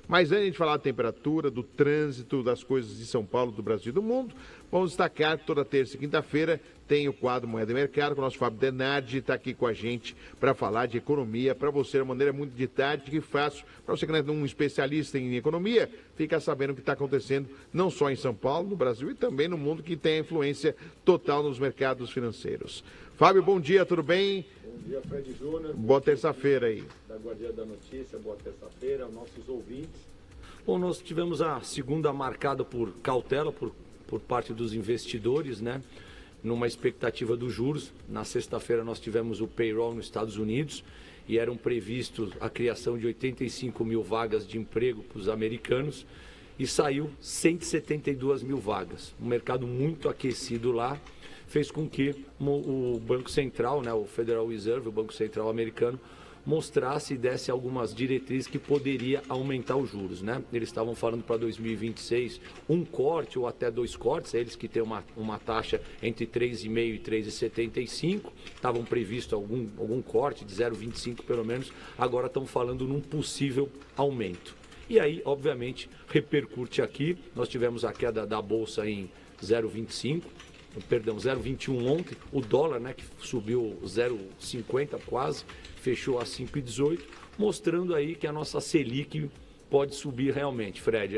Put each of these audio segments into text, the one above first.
Mas antes de falar da temperatura, do trânsito, das coisas de São Paulo, do Brasil e do mundo, vamos destacar que toda terça e quinta-feira tem o quadro Moeda e Mercado, com o nosso Fábio Denardi, está aqui com a gente para falar de economia, para você, de uma maneira muito didática e fácil, para você que não é um especialista em economia, fica sabendo o que está acontecendo, não só em São Paulo, no Brasil e também no mundo, que tem influência total nos mercados financeiros. Fábio, bom dia, tudo bem? Bom dia, Fred Júnior. Boa terça-feira aí. Da Guardia da Notícia, boa terça-feira, aos nossos ouvintes. Bom, nós tivemos a segunda marcada por cautela, por parte dos investidores, né? Numa expectativa dos juros. Na sexta-feira nós tivemos o payroll nos Estados Unidos e eram previstos a criação de 85 mil vagas de emprego para os americanos e saiu 172 mil vagas. Um mercado muito aquecido lá fez com que o Banco Central, né, o Federal Reserve, o Banco Central americano, mostrasse e desse algumas diretrizes que poderia aumentar os juros, né? Eles estavam falando para 2026 um corte ou até 2 cortes, eles que têm uma taxa entre 3,5 e 3,75, estavam previsto algum corte de 0,25 pelo menos, agora estão falando num possível aumento. E aí, obviamente, repercute aqui, nós tivemos a queda da Bolsa em 0,21 ontem, o dólar, né, que subiu 0,50 quase, fechou a 5,18, mostrando aí que a nossa Selic pode subir realmente, Fred.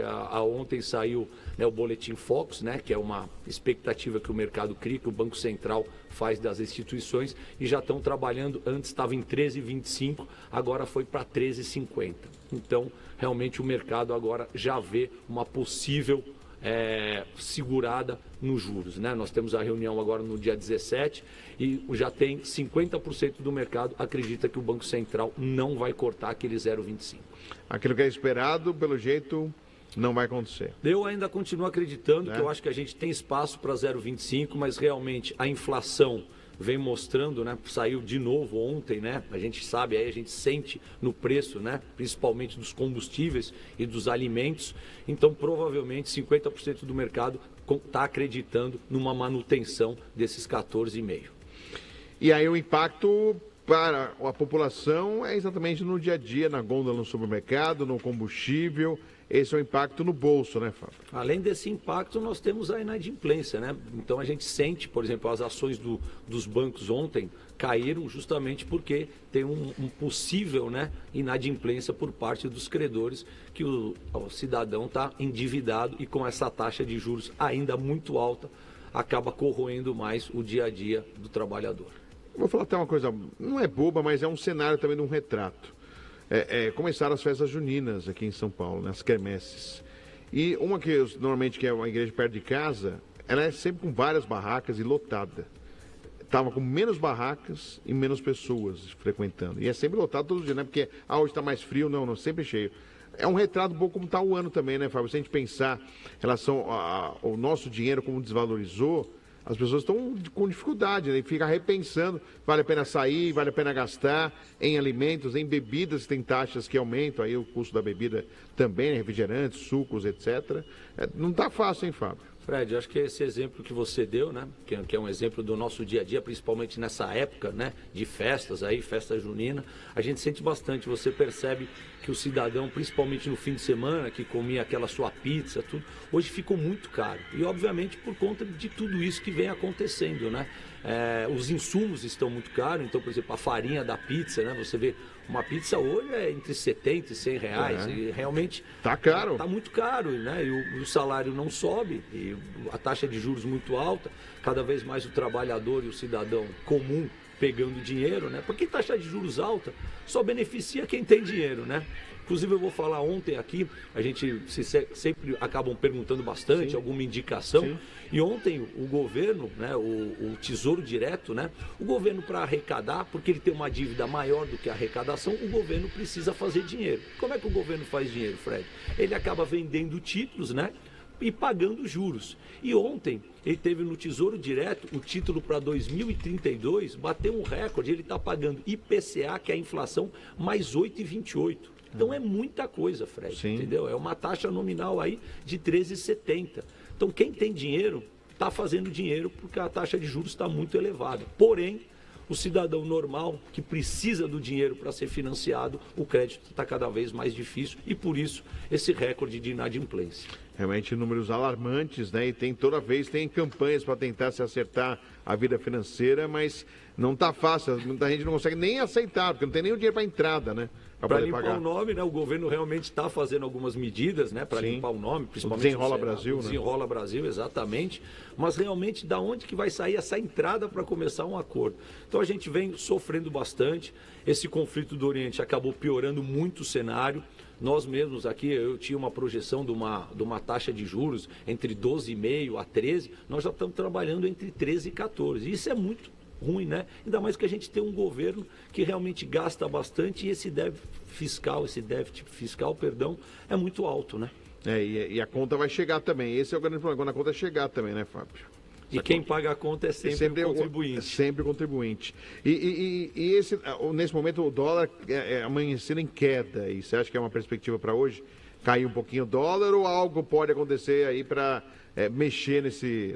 Ontem saiu, né, o boletim Focus, né, que é uma expectativa que o mercado cria, que o Banco Central faz das instituições, e já estão trabalhando, antes estava em 13,25, agora foi para 13,50. Então, realmente o mercado agora já vê uma possível segurada nos juros, né? Nós temos a reunião agora no dia 17 e já tem 50% do mercado acredita que o Banco Central não vai cortar aquele 0,25. Aquilo que é esperado, pelo jeito, não vai acontecer. Eu ainda continuo acreditando que eu acho que a gente tem espaço para 0,25, mas realmente a inflação vem mostrando, né? Saiu de novo ontem, né? A gente sabe, aí a gente sente no preço, né? Principalmente dos combustíveis e dos alimentos. Então, provavelmente, 50% do mercado está acreditando numa manutenção desses 14,5. E aí o impacto para a população é exatamente no dia a dia, na gôndola no supermercado, no combustível. Esse é o impacto no bolso, né, Fábio? Além desse impacto, nós temos a inadimplência, né? Então a gente sente, por exemplo, as ações dos bancos ontem caíram justamente porque tem um possível, né, inadimplência por parte dos credores, que o cidadão está endividado e com essa taxa de juros ainda muito alta, acaba corroendo mais o dia a dia do trabalhador. Vou falar até uma coisa, não é boba, mas é um cenário também de um retrato. Começaram as festas juninas aqui em São Paulo, né, as quermesses. E uma que normalmente que é uma igreja perto de casa, ela é sempre com várias barracas e lotada. Estava com menos barracas e menos pessoas frequentando. E é sempre lotado todo dia, né? Porque hoje está mais frio, não, sempre cheio. É um retrato bom como está o ano também, né, Fábio? Se a gente pensar em relação ao nosso dinheiro, como desvalorizou, as pessoas estão com dificuldade, né? E fica repensando, vale a pena sair, vale a pena gastar em alimentos, em bebidas, tem taxas que aumentam, aí o custo da bebida também, né? Refrigerantes, sucos, etc. Não está fácil, hein, Fábio? Fred, acho que esse exemplo que você deu, né, que é um exemplo do nosso dia a dia, principalmente nessa época, né, de festas aí, festa junina, a gente sente bastante. Você percebe que o cidadão, principalmente no fim de semana, que comia aquela sua pizza, tudo, hoje ficou muito caro. E obviamente por conta de tudo isso que vem acontecendo, né? Os insumos estão muito caros, então, por exemplo, a farinha da pizza, né? Você vê, uma pizza hoje é entre 70 e 100 reais, e realmente tá caro. Tá muito caro, né? E o salário não sobe, e a taxa de juros muito alta, cada vez mais o trabalhador e o cidadão comum pegando dinheiro, né? Porque taxa de juros alta só beneficia quem tem dinheiro, né? Inclusive eu vou falar ontem aqui, a gente sempre acabam perguntando bastante, alguma indicação. Sim. E ontem o governo, né, o Tesouro Direto, né, o governo para arrecadar, porque ele tem uma dívida maior do que a arrecadação, o governo precisa fazer dinheiro. Como é que o governo faz dinheiro, Fred? Ele acaba vendendo títulos, né? E pagando juros. E ontem ele teve no Tesouro Direto o título para 2032, bateu um recorde, ele está pagando IPCA, que é a inflação, mais 8,28. Então é muita coisa, Fred, Sim. Entendeu? É uma taxa nominal aí de 13,70. Então quem tem dinheiro está fazendo dinheiro porque a taxa de juros está muito elevada. Porém, o cidadão normal que precisa do dinheiro para ser financiado, o crédito está cada vez mais difícil e por isso esse recorde de inadimplência. Realmente números alarmantes, né? E toda vez tem campanhas para tentar se acertar a vida financeira, mas não está fácil. Muita gente não consegue nem aceitar, porque não tem nem o dinheiro para entrada, né? Para limpar pagar o nome, né? O governo realmente está fazendo algumas medidas, né? Para limpar o nome, principalmente o Desenrola Brasil, né? Desenrola Brasil, exatamente. Mas realmente, da onde que vai sair essa entrada para começar um acordo? Então a gente vem sofrendo bastante. Esse conflito do Oriente acabou piorando muito o cenário. Nós mesmos aqui, eu tinha uma projeção de uma taxa de juros entre 12,5% a 13%, nós já estamos trabalhando entre 13% e 14%. Isso é muito ruim, né? Ainda mais que a gente tem um governo que realmente gasta bastante e esse déficit fiscal, é muito alto, né? E a conta vai chegar também. Esse é o grande problema, quando a conta chegar também, né, Fábio? E quem paga a conta é sempre o contribuinte. É sempre o contribuinte. Nesse momento o dólar é amanhecendo em queda. E você acha que é uma perspectiva para hoje? Cair um pouquinho o dólar ou algo pode acontecer aí para mexer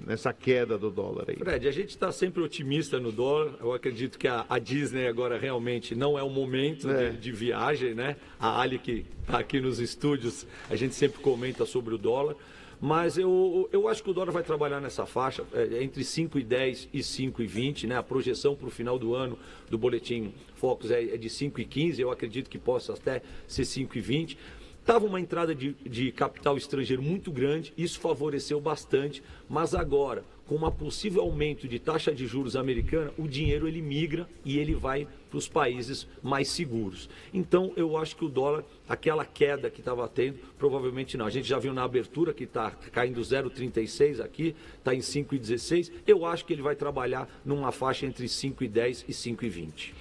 nessa queda do dólar aí? Fred, a gente está sempre otimista no dólar. Eu acredito que a Disney agora realmente não é o momento de viagem, né? A Ali que está aqui nos estúdios, a gente sempre comenta sobre o dólar. Mas eu acho que o dólar vai trabalhar nessa faixa, entre 5,10 e 5,20, né? A projeção para o final do ano do Boletim Focus é de 5,15, eu acredito que possa até ser 5,20. Estava uma entrada de capital estrangeiro muito grande, isso favoreceu bastante, mas agora, com um possível aumento de taxa de juros americana, o dinheiro ele migra e ele vai para os países mais seguros. Então, eu acho que o dólar, aquela queda que estava tendo, provavelmente não. A gente já viu na abertura que está caindo 0,36 aqui, está em 5,16. Eu acho que ele vai trabalhar numa faixa entre 5,10 e 5,20.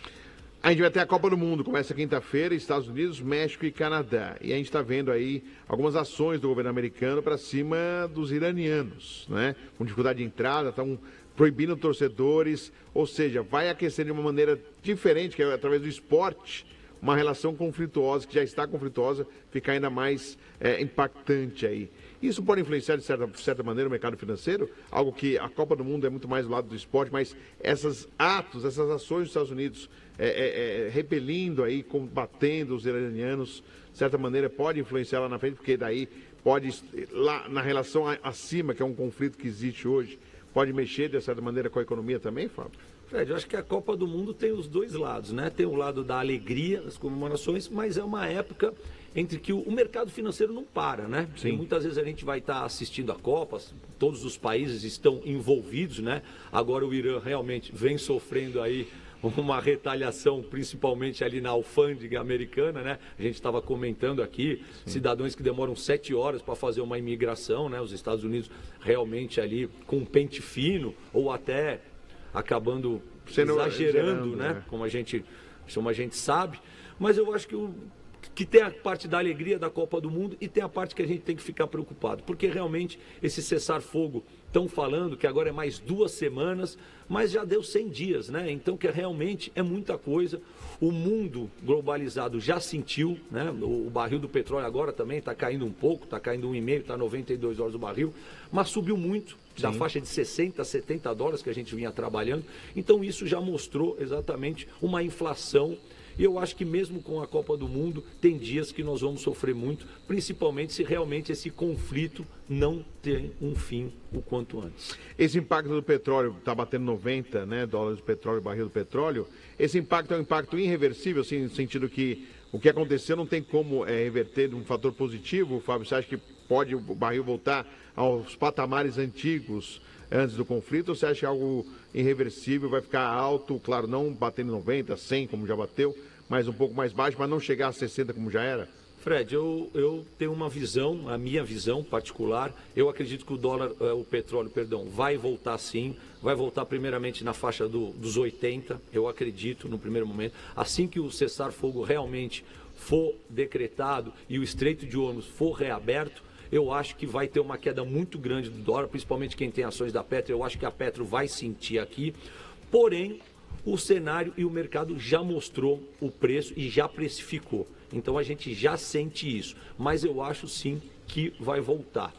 A gente vai ter a Copa do Mundo, começa quinta-feira, Estados Unidos, México e Canadá. E a gente está vendo aí algumas ações do governo americano para cima dos iranianos, né? Com dificuldade de entrada, estão proibindo torcedores, ou seja, vai aquecer de uma maneira diferente, que é através do esporte, uma relação conflituosa, que já está conflituosa, fica ainda mais impactante aí. Isso pode influenciar, de certa maneira, o mercado financeiro? Algo que a Copa do Mundo é muito mais do lado do esporte, mas esses atos, essas ações dos Estados Unidos repelindo aí, combatendo os iranianos, de certa maneira, pode influenciar lá na frente, porque daí pode, lá na relação acima, que é um conflito que existe hoje, pode mexer, de certa maneira, com a economia também, Fábio? Fred, eu acho que a Copa do Mundo tem os dois lados, né? Tem o lado da alegria, das comemorações, mas é uma época entre que o mercado financeiro não para, né? Sim. E muitas vezes a gente vai estar assistindo a Copa, todos os países estão envolvidos, né? Agora o Irã realmente vem sofrendo aí uma retaliação, principalmente ali na alfândega americana, né? A gente estava comentando aqui, cidadãos que demoram 7 horas para fazer uma imigração, né? Os Estados Unidos realmente ali com um pente fino ou até acabando exagerando, né? Como a gente sabe. Mas eu acho que tem a parte da alegria da Copa do Mundo e tem a parte que a gente tem que ficar preocupado, porque realmente esse cessar-fogo, estão falando que agora é mais 2 semanas, mas já deu 100 dias, né? Então que realmente é muita coisa. O mundo globalizado já sentiu, né? O barril do petróleo agora também está caindo um pouco, está caindo 1,5, está 92 dólares o barril, mas subiu muito, da faixa de 60 a 70 dólares que a gente vinha trabalhando. Então isso já mostrou exatamente uma inflação. E eu acho que mesmo com a Copa do Mundo, tem dias que nós vamos sofrer muito, principalmente se realmente esse conflito não tem um fim o quanto antes. Esse impacto do petróleo, está batendo 90, né, dólares do petróleo, barril do petróleo, esse impacto é um impacto irreversível, assim, no sentido que o que aconteceu não tem como reverter de um fator positivo, Fábio? Você acha que pode o barril voltar aos patamares antigos antes do conflito, ou você acha algo irreversível, vai ficar alto, claro, não batendo 90, 100, como já bateu, mas um pouco mais baixo, mas não chegar a 60 como já era? Fred, eu tenho uma visão, a minha visão particular, eu acredito que o petróleo, vai voltar sim, vai voltar primeiramente na faixa dos 80, eu acredito, no primeiro momento. Assim que o cessar-fogo realmente for decretado e o Estreito de Hormuz for reaberto, eu acho que vai ter uma queda muito grande do dólar, principalmente quem tem ações da Petro. Eu acho que a Petro vai sentir aqui. Porém, o cenário e o mercado já mostrou o preço e já precificou. Então a gente já sente isso. Mas eu acho sim que vai voltar.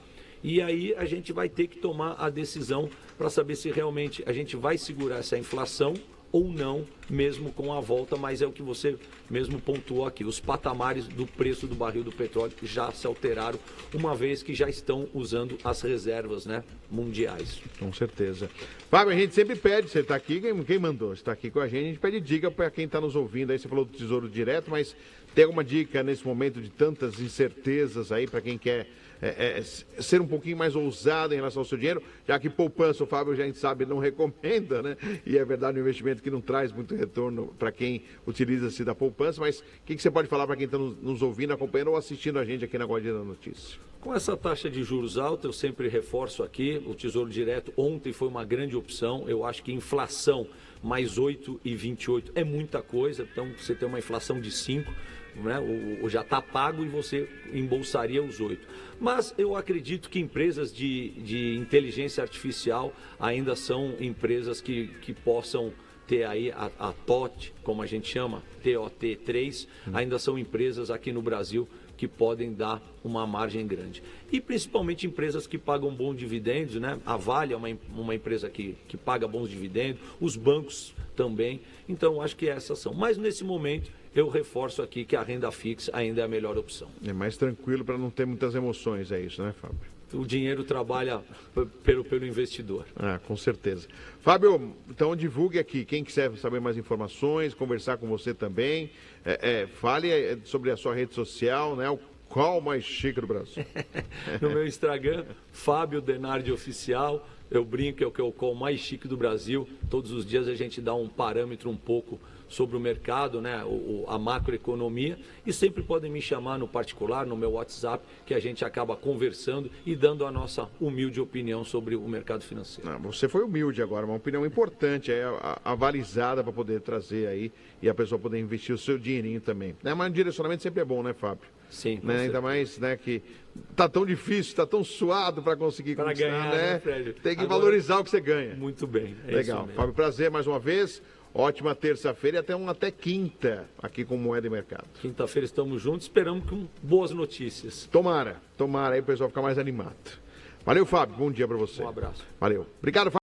E aí a gente vai ter que tomar a decisão para saber se realmente a gente vai segurar essa inflação ou não, mesmo com a volta, mas é o que você mesmo pontuou aqui. Os patamares do preço do barril do petróleo já se alteraram, uma vez que já estão usando as reservas, né, mundiais. Com certeza. Fábio, a gente sempre pede, você está aqui, quem mandou? Você está aqui com a gente pede dica para quem está nos ouvindo. Aí você falou do Tesouro Direto, mas tem alguma dica nesse momento de tantas incertezas aí para quem quer ser um pouquinho mais ousado em relação ao seu dinheiro, já que poupança, o Fábio, a gente sabe, não recomenda, né? E é verdade, um investimento que não traz muito retorno para quem utiliza-se da poupança, mas o que você pode falar para quem está nos ouvindo, acompanhando ou assistindo a gente aqui na Guardiã da Notícia? Com essa taxa de juros alta, eu sempre reforço aqui, o Tesouro Direto ontem foi uma grande opção. Eu acho que inflação mais 8,28 é muita coisa, então você tem uma inflação de 5, né? Já está pago e você embolsaria os 8. Mas eu acredito que empresas de inteligência artificial ainda são empresas que possam ter aí a TOT, como a gente chama, TOT3, ainda são empresas aqui no Brasil que podem dar uma margem grande. E principalmente empresas que pagam bons dividendos, né? A Vale é uma empresa que paga bons dividendos, os bancos também. Então, acho que essas são. Mas nesse momento, eu reforço aqui que a renda fixa ainda é a melhor opção. É mais tranquilo para não ter muitas emoções, é isso, né, Fábio? O dinheiro trabalha pelo investidor. Ah, com certeza. Fábio, então divulgue aqui. Quem quiser saber mais informações, conversar com você também, fale sobre a sua rede social, né? Qual o mais chique do Brasil? No meu Instagram, Fábio Denardi Oficial. Eu brinco, é o call mais chique do Brasil. Todos os dias a gente dá um parâmetro um pouco sobre o mercado, né, a macroeconomia, e sempre podem me chamar no particular, no meu WhatsApp, que a gente acaba conversando e dando a nossa humilde opinião sobre o mercado financeiro. Você foi humilde agora, uma opinião importante, avalizada para poder trazer aí e a pessoa poder investir o seu dinheirinho também. Mas um direcionamento sempre é bom, né, Fábio? Sim. Né? Ainda mais, né, que tá tão difícil, tá tão suado para conseguir conquistar, ganhar, né, Fred? Tem que valorizar o que você ganha. Muito bem. Legal. Fábio, prazer mais uma vez. Ótima terça-feira e até quinta aqui com Moeda e Mercado. Quinta-feira estamos juntos, esperamos com boas notícias. Tomara aí o pessoal ficar mais animado. Valeu, Fábio. Bom dia para você. Um abraço. Valeu. Obrigado, Fábio.